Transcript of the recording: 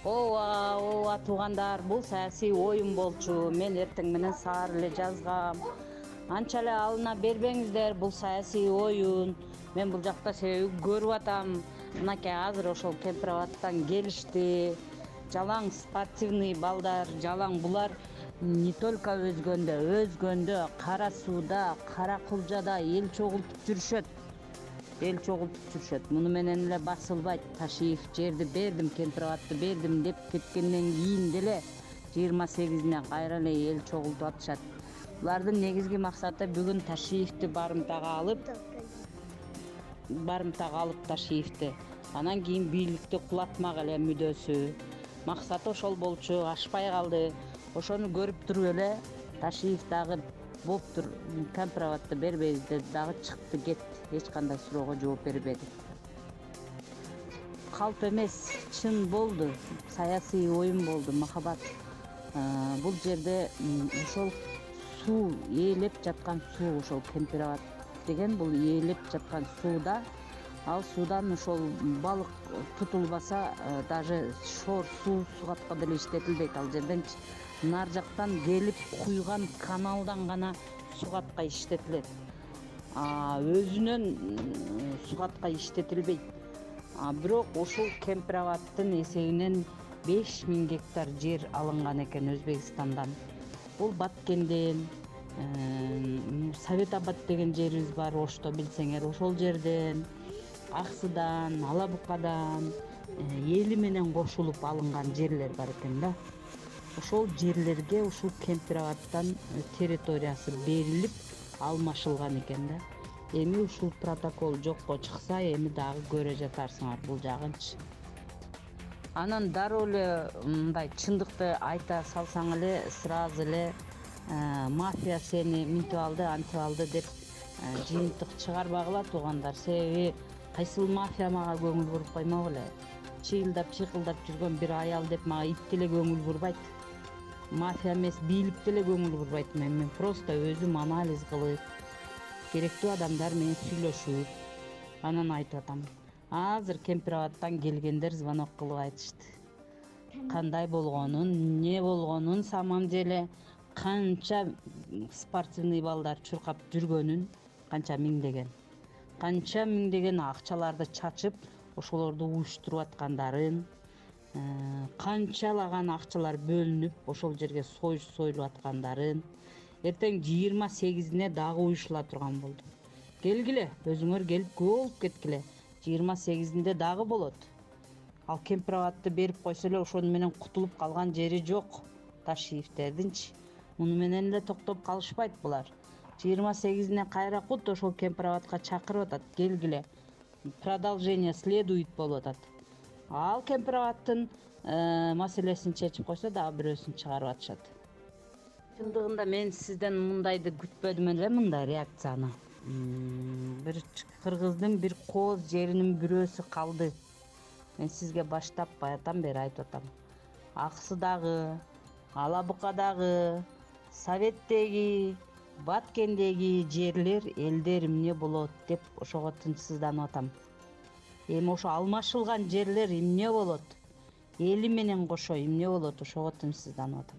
Ооба туугандар, бул саясий оюн болчу. Мен эртең менен саар эле жазгам. Анча эле алына бербеңиздер, бул саясий оюн. Мен бул жакта себеби көрүп атам. Мынакей азыр ошол Кемпир-Абадтан келишти. Жалаң спортивный балдар, жалаң булар не только өзгөндө, Кара сууда, Кара Кулжада эл чогултуп жүрүшөт. Муну менен эле басылбайт. Ташиев жерди бердим, Кемпир-Абадты бердим деп кеткенден кийин деле 28-ине кайра эле эл чогултуп атышат. Булардын негизги максаты бүгүн Ташиевди барымтага алып Ташиевди. Анан кийин бийликти кулатмак эле мүдөсү. Максаты ошол болчу, ашпай калды. Ошону көрүп туруп эле Ташиев дагы болуптур, Кемпир-Абадты бербейбиз деп дагы чыкты кетти. Эч кандай суроого жооп бербеди. Калп эмес, чын болду. Саясий оюн болду, махабат. Бул жерде ошол суу ээлеп жаткан суу, ошол Кемпир-Абад деген бул ээлеп жаткан сууда, ал суудан ошол балык тутулбаса, даже шор суу сугатка деле иштетилбейт. Ал жерден нар жактан келип куйган каналдан гана сугатка иштетилет. Өзүнөн сугатка иштетилбейт. Бирок ушул Кемпир-Абадтын эсебинен 5000 гектар жер алынган экен Өзбекстандан. Бул Баткенден, Совет Абад деген жерибиз бар, Ошто билсеңер, ошол жерден, Аксыдан, Алабукадан эли менен кошулуп алынган жерлер бар экен да. Ошол жерлерге ушул Кемпир-Абадтан территориясы берилип алмашылган экен да. Эми ушул протокол жокко чыкса, эми дагы көрө жатарсыңар бул жагынчы. Анан дароо эле мындай чындыкты айта салсаң эле, сразу эле мафия сени минтип алды, антип алды деп жыйынтык чыгарбагыла туугандар. Себеби кайсыл мафия мага көңүл буруп коймок эле. Чыйылдап жүргөн бир аял деп мага ит деле көңүл бурбайт. Мафия эмес, бийлик деле көңүл бурбайт. Мен просто өзүм анализ кылып, керектүү адамдар менен сүйлөшүп, анан айтып атам. Азыр Кемпир-Абадтан келгендер звонок кылып айтышты. Кандай болгонун, эмне болгонун, самом деле канча спортивный балдар чуркап жүргөнүн, канча миңдеген акчаларды чачып, ошолорду уюштуруп аткандарын, канчалаган акчалар бөлүнүп, ошол жерге союш союлуп аткандарын, эртең 28-ине дагы уюшула турган болду. Келгиле, өзүңөр келип күбө болуп кеткиле. 28-inde дагы болот. Ал Кемпир-Абадты берип койсо эле ошону менен кутулуп калган жери жок. Ташиевдердинчи. Муну менен эле токтоп калышпайт булар. 28-ине кайра кут ошол Кемпир-Абадка чакырып атат. Келгиле. Продолжение следует болуп атат. Ал Кемпир-Абадтын маселесин чечип койсо дагы бирөөсүн чыгарып атышат. Чындыгында мен сизден мындайды күтпөдүм эле, мындай реакцияны. Бир кыргыздын бир кооз жеринин бирөөсү калды. Мен сизге баштап баятан бери айтып атам. Аксыдагы, Алабукадагы, Советтеги, Баткендеги жерлер элдер эмне болот деп ошого тынчсызданып атам. Эми ошо алмашылган жерлер эмне болот? Эли менен кошо эмне болот? Ошого тынчсызданып атам.